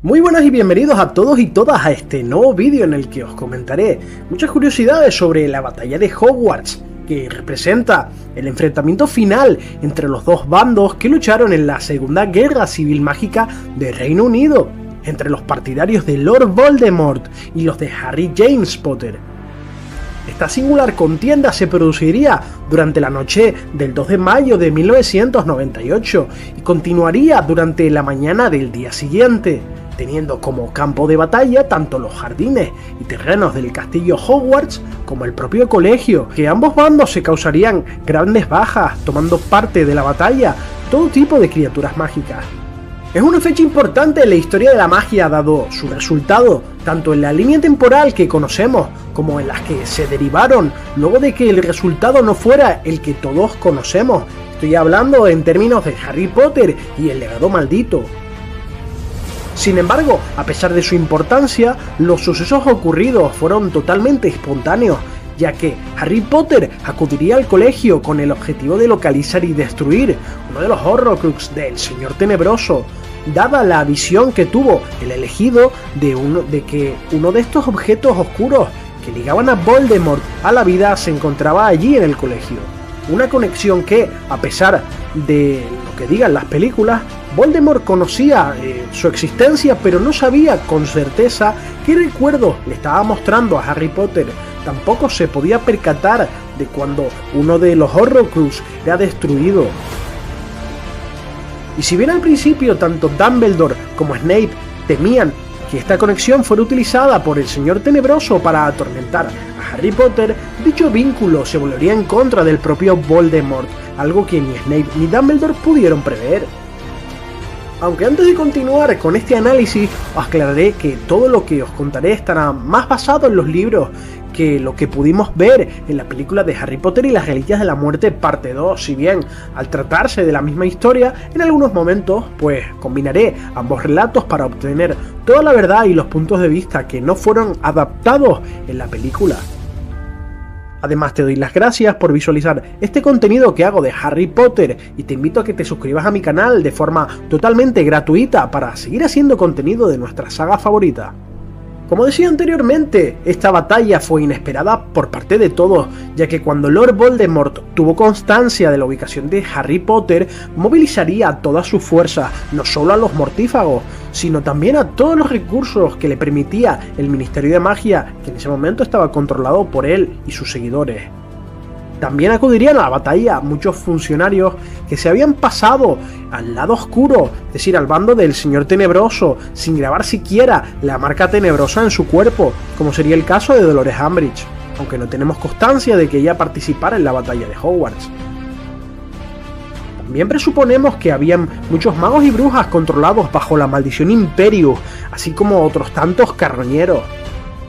Muy buenas y bienvenidos a todos y todas a este nuevo vídeo en el que os comentaré muchas curiosidades sobre la batalla de Hogwarts, que representa el enfrentamiento final entre los dos bandos que lucharon en la Segunda Guerra Civil Mágica de Reino Unido, entre los partidarios de Lord Voldemort y los de Harry James Potter. Esta singular contienda se produciría durante la noche del 2 de mayo de 1998 y continuaría durante la mañana del día siguiente, teniendo como campo de batalla tanto los jardines y terrenos del castillo Hogwarts como el propio colegio, que ambos bandos se causarían grandes bajas, tomando parte de la batalla todo tipo de criaturas mágicas. Es una fecha importante en la historia de la magia dado su resultado, tanto en la línea temporal que conocemos como en las que se derivaron luego de que el resultado no fuera el que todos conocemos. Estoy hablando en términos de Harry Potter y el legado maldito. Sin embargo, a pesar de su importancia, los sucesos ocurridos fueron totalmente espontáneos, ya que Harry Potter acudiría al colegio con el objetivo de localizar y destruir uno de los Horrocrux del Señor Tenebroso, dada la visión que tuvo el elegido de que uno de estos objetos oscuros que ligaban a Voldemort a la vida se encontraba allí en el colegio. Una conexión que, a pesar de lo que digan las películas, Voldemort conocía su existencia, pero no sabía con certeza qué recuerdo le estaba mostrando a Harry Potter. Tampoco se podía percatar de cuando uno de los Horrocrux era destruido. Y si bien al principio tanto Dumbledore como Snape temían que esta conexión fuera utilizada por el Señor Tenebroso para atormentar a Harry Potter, dicho vínculo se volvería en contra del propio Voldemort, algo que ni Snape ni Dumbledore pudieron prever. Aunque antes de continuar con este análisis, os aclararé que todo lo que os contaré estará más basado en los libros que lo que pudimos ver en la película de Harry Potter y las Reliquias de la Muerte parte 2, si bien al tratarse de la misma historia, en algunos momentos pues combinaré ambos relatos para obtener toda la verdad y los puntos de vista que no fueron adaptados en la película. Además te doy las gracias por visualizar este contenido que hago de Harry Potter y te invito a que te suscribas a mi canal de forma totalmente gratuita para seguir haciendo contenido de nuestra saga favorita. Como decía anteriormente, esta batalla fue inesperada por parte de todos, ya que cuando Lord Voldemort tuvo constancia de la ubicación de Harry Potter, movilizaría todas sus fuerzas, no solo a los mortífagos, sino también a todos los recursos que le permitía el Ministerio de Magia, que en ese momento estaba controlado por él y sus seguidores. También acudirían a la batalla muchos funcionarios que se habían pasado al lado oscuro, es decir, al bando del Señor Tenebroso, sin grabar siquiera la marca tenebrosa en su cuerpo, como sería el caso de Dolores Umbridge, aunque no tenemos constancia de que ella participara en la batalla de Hogwarts. También presuponemos que habían muchos magos y brujas controlados bajo la maldición Imperius, así como otros tantos carroñeros.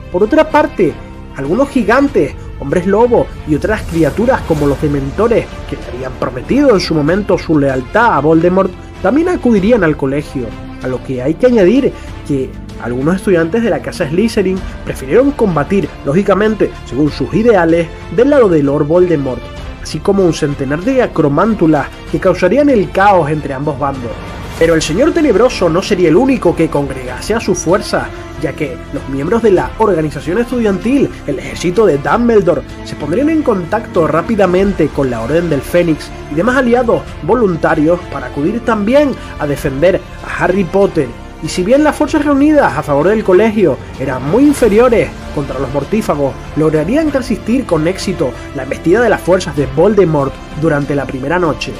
Por otra parte, algunos gigantes, hombres lobo y otras criaturas como los dementores que le habían prometido en su momento su lealtad a Voldemort también acudirían al colegio, a lo que hay que añadir que algunos estudiantes de la casa Slytherin prefirieron combatir, lógicamente, según sus ideales, del lado de Lord Voldemort, así como un centenar de acromántulas que causarían el caos entre ambos bandos. Pero el Señor Tenebroso no sería el único que congregase a su fuerza, ya que los miembros de la organización estudiantil, el ejército de Dumbledore, se pondrían en contacto rápidamente con la Orden del Fénix y demás aliados voluntarios para acudir también a defender a Harry Potter. Y si bien las fuerzas reunidas a favor del colegio eran muy inferiores contra los mortífagos, lograrían resistir con éxito la embestida de las fuerzas de Voldemort durante la primera noche.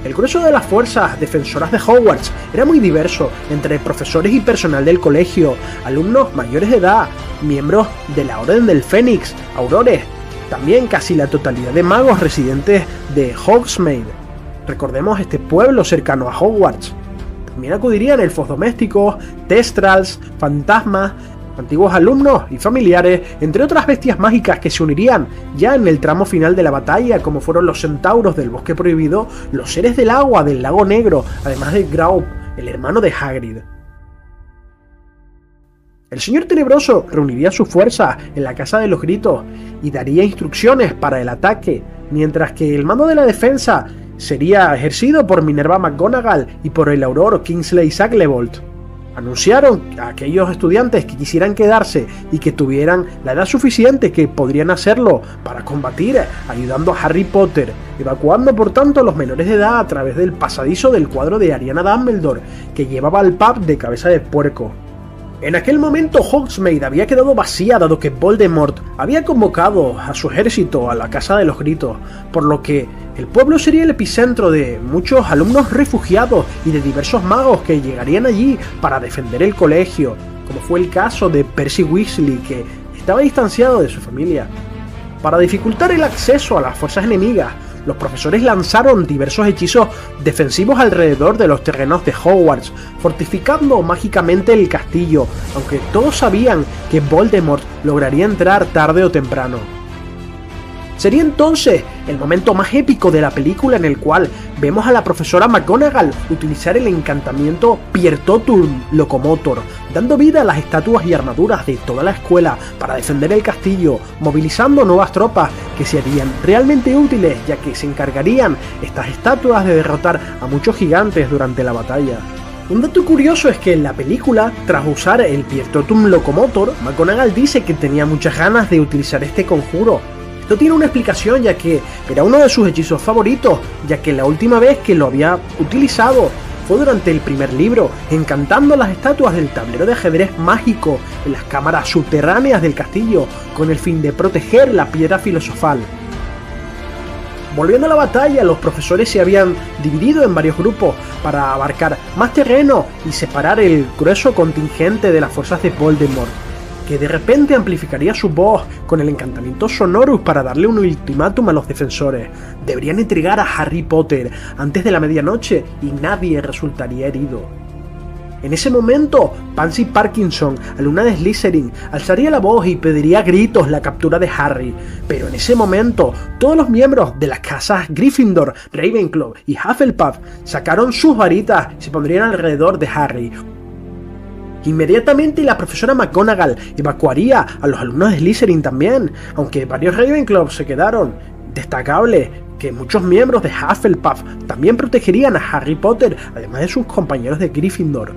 El grueso de las fuerzas defensoras de Hogwarts era muy diverso, entre profesores y personal del colegio, alumnos mayores de edad, miembros de la Orden del Fénix, aurores, también casi la totalidad de magos residentes de Hogsmeade. Recordemos este pueblo cercano a Hogwarts. También acudirían elfos domésticos, testrals, fantasmas, antiguos alumnos y familiares, entre otras bestias mágicas que se unirían ya en el tramo final de la batalla, como fueron los centauros del Bosque Prohibido, los seres del agua del Lago Negro, además de Grawp, el hermano de Hagrid. El Señor Tenebroso reuniría sus fuerzas en la Casa de los Gritos y daría instrucciones para el ataque, mientras que el mando de la defensa sería ejercido por Minerva McGonagall y por el auror Kingsley Shacklebolt. Anunciaron a aquellos estudiantes que quisieran quedarse y que tuvieran la edad suficiente que podrían hacerlo para combatir, ayudando a Harry Potter, evacuando por tanto a los menores de edad a través del pasadizo del cuadro de Ariana Dumbledore, que llevaba al pub de cabeza de puerco. En aquel momento Hogsmeade había quedado vacía dado que Voldemort había convocado a su ejército a la Casa de los Gritos, por lo que el pueblo sería el epicentro de muchos alumnos refugiados y de diversos magos que llegarían allí para defender el colegio, como fue el caso de Percy Weasley, que estaba distanciado de su familia. Para dificultar el acceso a las fuerzas enemigas, los profesores lanzaron diversos hechizos defensivos alrededor de los terrenos de Hogwarts, fortificando mágicamente el castillo, aunque todos sabían que Voldemort lograría entrar tarde o temprano. Sería entonces el momento más épico de la película en el cual vemos a la profesora McGonagall utilizar el encantamiento Piertotum Locomotor, dando vida a las estatuas y armaduras de toda la escuela para defender el castillo, movilizando nuevas tropas que serían realmente útiles ya que se encargarían estas estatuas de derrotar a muchos gigantes durante la batalla. Un dato curioso es que en la película, tras usar el Piertotum Locomotor, McGonagall dice que tenía muchas ganas de utilizar este conjuro. Esto tiene una explicación ya que era uno de sus hechizos favoritos, ya que la última vez que lo había utilizado fue durante el primer libro, encantando las estatuas del tablero de ajedrez mágico en las cámaras subterráneas del castillo, con el fin de proteger la piedra filosofal. Volviendo a la batalla, los profesores se habían dividido en varios grupos para abarcar más terreno y separar el grueso contingente de las fuerzas de Voldemort, que de repente amplificaría su voz con el encantamiento Sonorus para darle un ultimátum a los defensores. Deberían entregar a Harry Potter antes de la medianoche y nadie resultaría herido. En ese momento, Pansy Parkinson, alumna de Slytherin, alzaría la voz y pediría a gritos la captura de Harry, pero en ese momento, todos los miembros de las casas Gryffindor, Ravenclaw y Hufflepuff sacaron sus varitas y se pondrían alrededor de Harry. Inmediatamente la profesora McGonagall evacuaría a los alumnos de Slytherin también, aunque varios Ravenclaw se quedaron. Destacable que muchos miembros de Hufflepuff también protegerían a Harry Potter, además de sus compañeros de Gryffindor.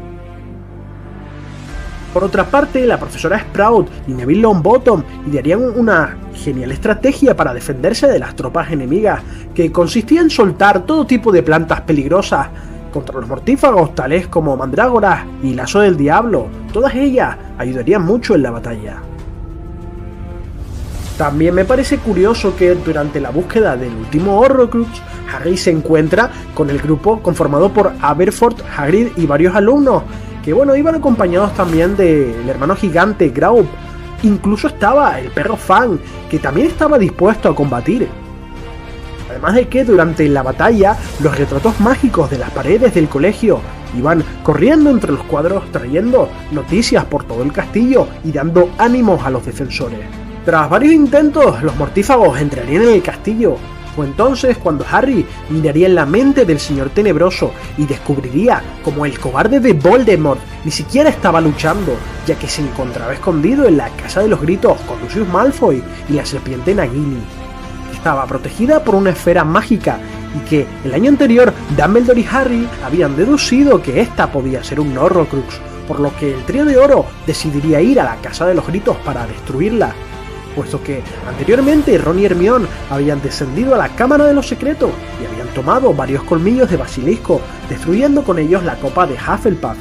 Por otra parte, la profesora Sprout y Neville Longbottom idearían una genial estrategia para defenderse de las tropas enemigas, que consistía en soltar todo tipo de plantas peligrosas contra los mortífagos tales como mandrágoras y lazo del diablo. Todas ellas ayudarían mucho en la batalla. También me parece curioso que durante la búsqueda del último Horrocrux, Harry se encuentra con el grupo conformado por Aberforth, Hagrid y varios alumnos, que iban acompañados también del hermano gigante Grawp. Incluso estaba el perro Fang, que también estaba dispuesto a combatir. Además de que durante la batalla, los retratos mágicos de las paredes del colegio iban corriendo entre los cuadros trayendo noticias por todo el castillo y dando ánimos a los defensores. Tras varios intentos, los mortífagos entrarían en el castillo. Fue entonces cuando Harry miraría en la mente del Señor Tenebroso y descubriría como el cobarde de Voldemort ni siquiera estaba luchando, ya que se encontraba escondido en la Casa de los Gritos con Lucius Malfoy y la serpiente Nagini. Estaba protegida por una esfera mágica y que el año anterior Dumbledore y Harry habían deducido que esta podía ser un Horrocrux, por lo que el Trío de Oro decidiría ir a la Casa de los Gritos para destruirla, puesto que anteriormente Ron y Hermione habían descendido a la Cámara de los Secretos y habían tomado varios colmillos de basilisco, destruyendo con ellos la copa de Hufflepuff,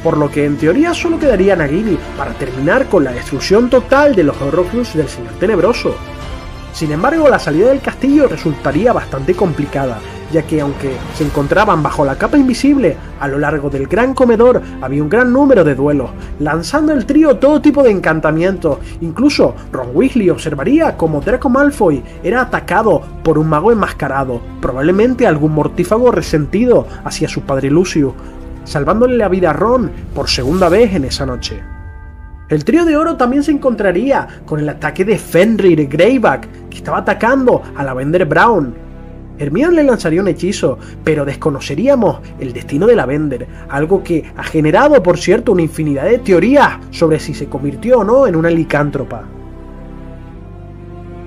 por lo que en teoría solo quedaría Nagini para terminar con la destrucción total de los Horrocrux del Señor Tenebroso. Sin embargo, la salida del castillo resultaría bastante complicada, ya que aunque se encontraban bajo la capa invisible, a lo largo del gran comedor había un gran número de duelos, lanzando el trío todo tipo de encantamientos. Incluso Ron Weasley observaría como Draco Malfoy era atacado por un mago enmascarado, probablemente algún mortífago resentido hacia su padre Lucius, salvándole la vida a Ron por segunda vez en esa noche. El Trío de Oro también se encontraría con el ataque de Fenrir Greyback, que estaba atacando a Lavender Brown. Hermione le lanzaría un hechizo, pero desconoceríamos el destino de Lavender, algo que ha generado, por cierto, una infinidad de teorías sobre si se convirtió o no en una licántropa.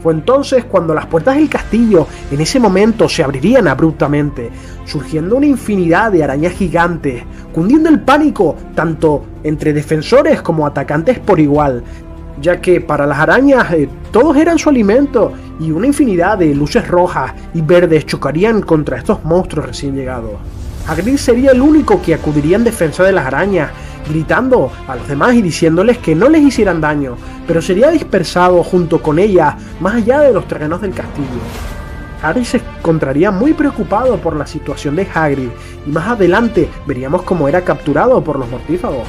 Fue entonces cuando las puertas del castillo en ese momento se abrirían abruptamente, surgiendo una infinidad de arañas gigantes, cundiendo el pánico tanto entre defensores como atacantes por igual, ya que para las arañas todos eran su alimento y una infinidad de luces rojas y verdes chocarían contra estos monstruos recién llegados. Hagrid sería el único que acudiría en defensa de las arañas, gritando a los demás y diciéndoles que no les hicieran daño, pero sería dispersado junto con ellas más allá de los terrenos del castillo. Harry se encontraría muy preocupado por la situación de Hagrid y más adelante veríamos cómo era capturado por los mortífagos.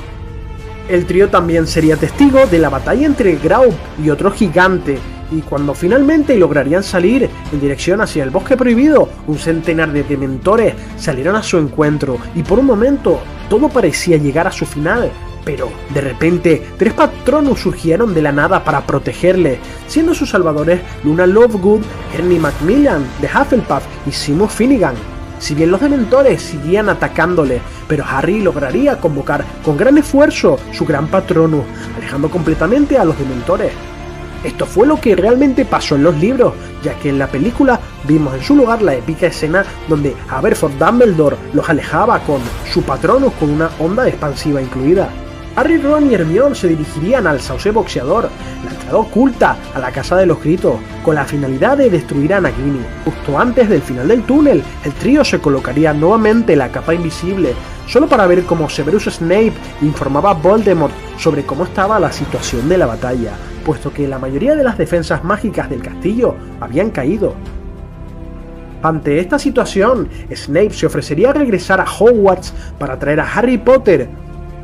El trío también sería testigo de la batalla entre Grawp y otro gigante, y cuando finalmente lograrían salir en dirección hacia el bosque prohibido, un centenar de dementores salieron a su encuentro y por un momento todo parecía llegar a su final, pero de repente 3 Patronus surgieron de la nada para protegerle, siendo sus salvadores Luna Lovegood, Ernie Macmillan de Hufflepuff y Seamus Finnegan. Si bien los dementores seguían atacándole, pero Harry lograría convocar con gran esfuerzo su gran Patronus, alejando completamente a los dementores. Esto fue lo que realmente pasó en los libros, ya que en la película vimos en su lugar la épica escena donde Aberforth Dumbledore los alejaba con su Patronus con una onda expansiva incluida. Harry, Ron y Hermione se dirigirían al sauce boxeador, la entrada oculta a la Casa de los Gritos, con la finalidad de destruir a Nagini. Justo antes del final del túnel, el trío se colocaría nuevamente la capa invisible, solo para ver cómo Severus Snape informaba a Voldemort sobre cómo estaba la situación de la batalla, puesto que la mayoría de las defensas mágicas del castillo habían caído. Ante esta situación, Snape se ofrecería a regresar a Hogwarts para traer a Harry Potter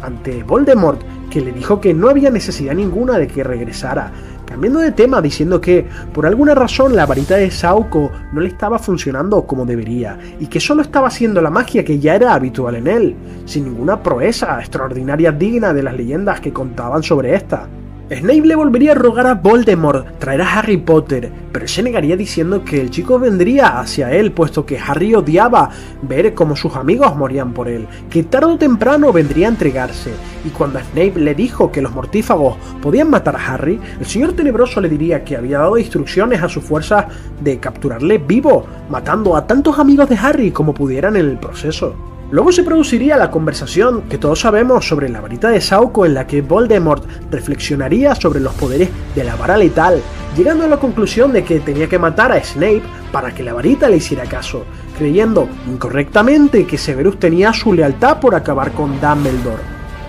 ante Voldemort, que le dijo que no había necesidad ninguna de que regresara, cambiando de tema diciendo que por alguna razón la varita de Sauco no le estaba funcionando como debería y que solo estaba haciendo la magia que ya era habitual en él, sin ninguna proeza extraordinaria digna de las leyendas que contaban sobre esta. Snape le volvería a rogar a Voldemort traer a Harry Potter, pero se negaría diciendo que el chico vendría hacia él, puesto que Harry odiaba ver cómo sus amigos morían por él, que tarde o temprano vendría a entregarse, y cuando Snape le dijo que los mortífagos podían matar a Harry, el señor Tenebroso le diría que había dado instrucciones a sus fuerzas de capturarle vivo, matando a tantos amigos de Harry como pudieran en el proceso. Luego se produciría la conversación que todos sabemos sobre la varita de Sauco, en la que Voldemort reflexionaría sobre los poderes de la vara letal, llegando a la conclusión de que tenía que matar a Snape para que la varita le hiciera caso, creyendo incorrectamente que Severus tenía su lealtad por acabar con Dumbledore,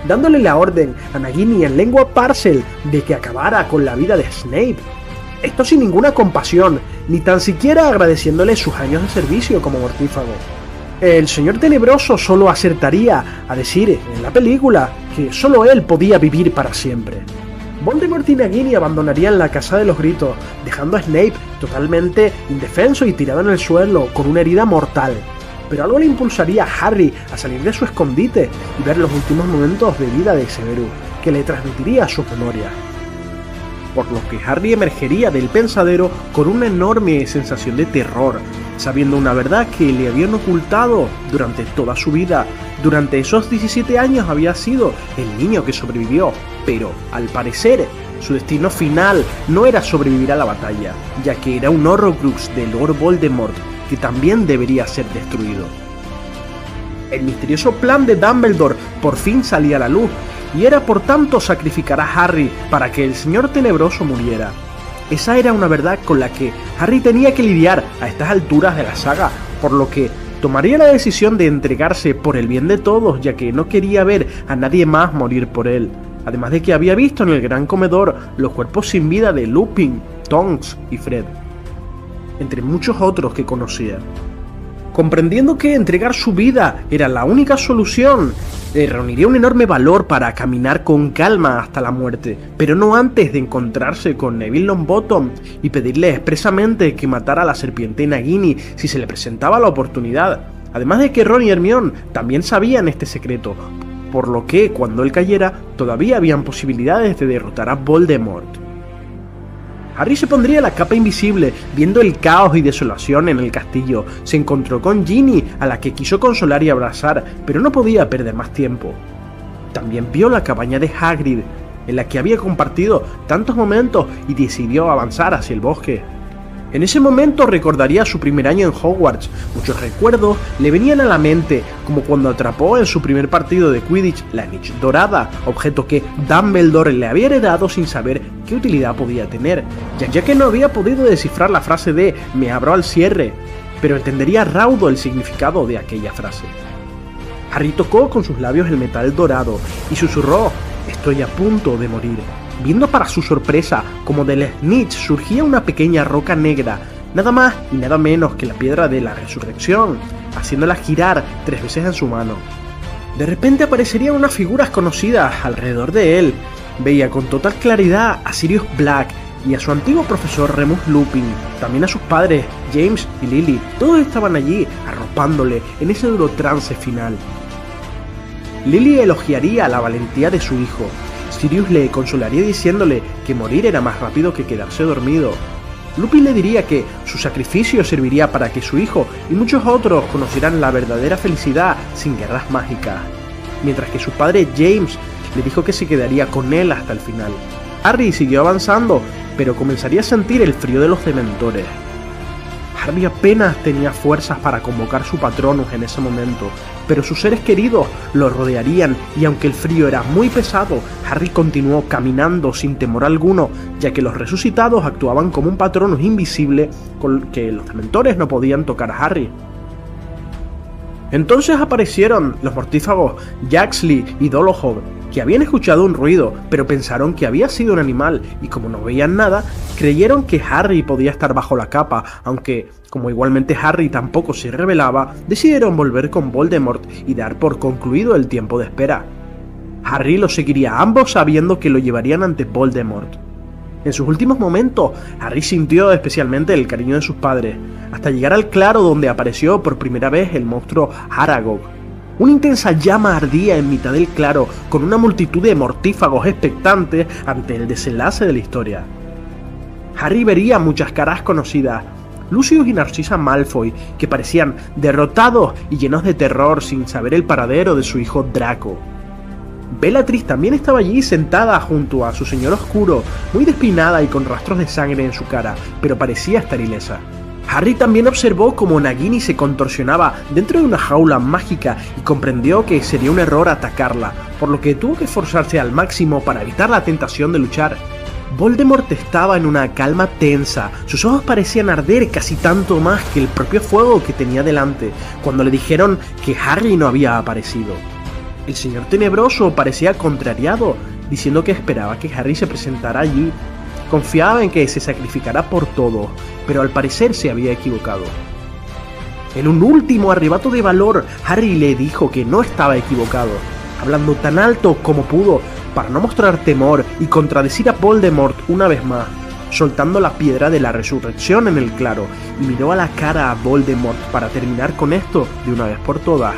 dándole la orden a Nagini en lengua Parcel de que acabara con la vida de Snape. Esto sin ninguna compasión, ni tan siquiera agradeciéndole sus años de servicio como mortífago. El señor Tenebroso solo acertaría a decir en la película que solo él podía vivir para siempre. Voldemort y Nagini abandonarían la Casa de los Gritos, dejando a Snape totalmente indefenso y tirado en el suelo con una herida mortal. Pero algo le impulsaría a Harry a salir de su escondite y ver los últimos momentos de vida de Severus, que le transmitiría su memoria. Por lo que Harry emergería del pensadero con una enorme sensación de terror, sabiendo una verdad que le habían ocultado durante toda su vida. Durante esos 17 años había sido el niño que sobrevivió, pero al parecer su destino final no era sobrevivir a la batalla, ya que era un Horrocrux de Lord Voldemort que también debería ser destruido. El misterioso plan de Dumbledore por fin salía a la luz, y era por tanto sacrificar a Harry para que el señor Tenebroso muriera. Esa era una verdad con la que Harry tenía que lidiar a estas alturas de la saga, por lo que tomaría la decisión de entregarse por el bien de todos, ya que no quería ver a nadie más morir por él, además de que había visto en el gran comedor los cuerpos sin vida de Lupin, Tonks y Fred, entre muchos otros que conocía. Comprendiendo que entregar su vida era la única solución, reuniría un enorme valor para caminar con calma hasta la muerte, pero no antes de encontrarse con Neville Longbottom y pedirle expresamente que matara a la serpiente Nagini si se le presentaba la oportunidad, además de que Ron y Hermione también sabían este secreto, por lo que cuando él cayera todavía habían posibilidades de derrotar a Voldemort. Harry se pondría la capa invisible, viendo el caos y desolación en el castillo. Se encontró con Ginny, a la que quiso consolar y abrazar, pero no podía perder más tiempo. También vio la cabaña de Hagrid, en la que había compartido tantos momentos y decidió avanzar hacia el bosque. En ese momento recordaría su primer año en Hogwarts. Muchos recuerdos le venían a la mente, como cuando atrapó en su primer partido de Quidditch la Snitch dorada, objeto que Dumbledore le había heredado sin saber qué utilidad podía tener, ya que no había podido descifrar la frase de "me abro al cierre", pero entendería raudo el significado de aquella frase. Harry tocó con sus labios el metal dorado y susurró: "Estoy a punto de morir", viendo para su sorpresa como del Snitch surgía una pequeña roca negra, nada más y nada menos que la piedra de la resurrección, haciéndola girar 3 veces en su mano. De repente aparecerían unas figuras conocidas alrededor de él. Veía con total claridad a Sirius Black y a su antiguo profesor Remus Lupin, también a sus padres James y Lily. Todos estaban allí arropándole en ese duro trance final. Lily elogiaría la valentía de su hijo. Sirius le consolaría diciéndole que morir era más rápido que quedarse dormido. Lupin le diría que su sacrificio serviría para que su hijo y muchos otros conocieran la verdadera felicidad sin guerras mágicas, mientras que su padre James le dijo que se quedaría con él hasta el final. Harry siguió avanzando, pero comenzaría a sentir el frío de los dementores. Harry apenas tenía fuerzas para convocar su Patronus en ese momento, pero sus seres queridos lo rodearían y aunque el frío era muy pesado, Harry continuó caminando sin temor alguno, ya que los resucitados actuaban como un Patronus invisible con que los dementores no podían tocar a Harry. Entonces aparecieron los mortífagos Yaxley y Dolohov, que habían escuchado un ruido, pero pensaron que había sido un animal, y como no veían nada, creyeron que Harry podía estar bajo la capa, aunque, como igualmente Harry tampoco se revelaba, decidieron volver con Voldemort y dar por concluido el tiempo de espera. Harry los seguiría a ambos sabiendo que lo llevarían ante Voldemort. En sus últimos momentos, Harry sintió especialmente el cariño de sus padres, hasta llegar al claro donde apareció por primera vez el monstruo Aragog. Una intensa llama ardía en mitad del claro, con una multitud de mortífagos expectantes ante el desenlace de la historia. Harry vería muchas caras conocidas, Lucius y Narcissa Malfoy, que parecían derrotados y llenos de terror sin saber el paradero de su hijo Draco. Bellatrix también estaba allí sentada junto a su señor oscuro, muy despeinada y con rastros de sangre en su cara, pero parecía estar ilesa. Harry también observó cómo Nagini se contorsionaba dentro de una jaula mágica y comprendió que sería un error atacarla, por lo que tuvo que esforzarse al máximo para evitar la tentación de luchar. Voldemort estaba en una calma tensa, sus ojos parecían arder casi tanto más que el propio fuego que tenía delante, cuando le dijeron que Harry no había aparecido. El señor tenebroso parecía contrariado, diciendo que esperaba que Harry se presentara allí. Confiaba en que se sacrificara por todo, pero al parecer se había equivocado. En un último arrebato de valor, Harry le dijo que no estaba equivocado, hablando tan alto como pudo para no mostrar temor y contradecir a Voldemort una vez más, soltando la piedra de la resurrección en el claro, y miró a la cara a Voldemort para terminar con esto de una vez por todas.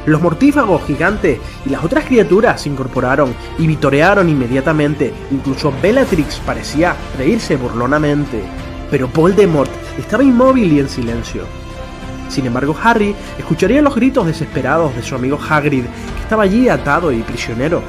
Los mortífagos gigantes y las otras criaturas se incorporaron y vitorearon inmediatamente, incluso Bellatrix parecía reírse burlonamente, pero Voldemort estaba inmóvil y en silencio. Sin embargo, Harry escucharía los gritos desesperados de su amigo Hagrid, que estaba allí atado y prisionero.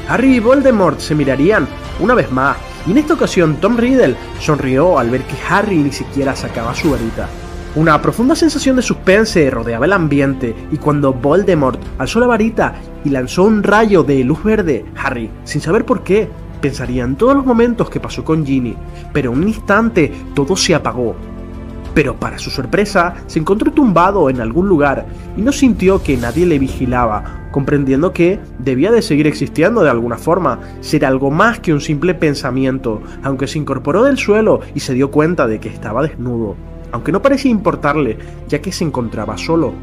Harry y Voldemort se mirarían una vez más, y en esta ocasión Tom Riddle sonrió al ver que Harry ni siquiera sacaba su varita. Una profunda sensación de suspense rodeaba el ambiente, y cuando Voldemort alzó la varita y lanzó un rayo de luz verde, Harry, sin saber por qué, pensaría en todos los momentos que pasó con Ginny, pero en un instante todo se apagó. Pero para su sorpresa, se encontró tumbado en algún lugar y no sintió que nadie le vigilaba, comprendiendo que debía de seguir existiendo de alguna forma, ser algo más que un simple pensamiento, aunque se incorporó del suelo y se dio cuenta de que estaba desnudo. Aunque no parecía importarle, ya que se encontraba solo.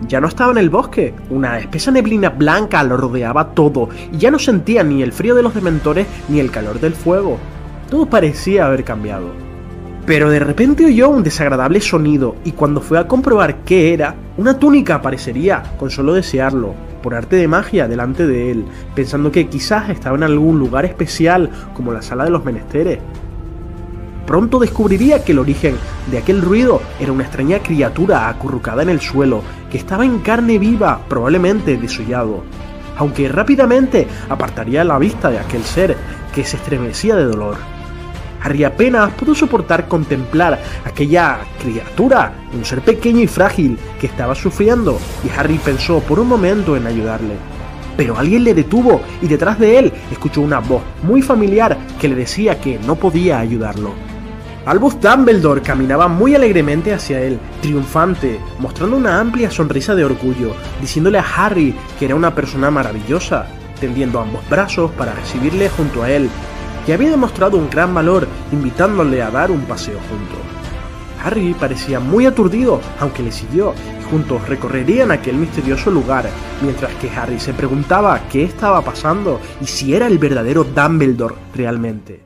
Ya no estaba en el bosque, una espesa neblina blanca lo rodeaba todo, y ya no sentía ni el frío de los dementores ni el calor del fuego. Todo parecía haber cambiado. Pero de repente oyó un desagradable sonido, y cuando fue a comprobar qué era, una túnica aparecería, con solo desearlo, por arte de magia delante de él, pensando que quizás estaba en algún lugar especial, como la sala de los menesteres. Pronto descubriría que el origen de aquel ruido era una extraña criatura acurrucada en el suelo, que estaba en carne viva, probablemente desollado. aunque rápidamente apartaría la vista de aquel ser que se estremecía de dolor. Harry apenas pudo soportar contemplar aquella criatura, un ser pequeño y frágil que estaba sufriendo, y Harry pensó por un momento en ayudarle. Pero alguien le detuvo y detrás de él escuchó una voz muy familiar que le decía que no podía ayudarlo. Albus Dumbledore caminaba muy alegremente hacia él, triunfante, mostrando una amplia sonrisa de orgullo, diciéndole a Harry que era una persona maravillosa, tendiendo ambos brazos para recibirle junto a él, que había demostrado un gran valor invitándole a dar un paseo juntos. Harry parecía muy aturdido, aunque le siguió, y juntos recorrerían aquel misterioso lugar, mientras que Harry se preguntaba qué estaba pasando y si era el verdadero Dumbledore realmente.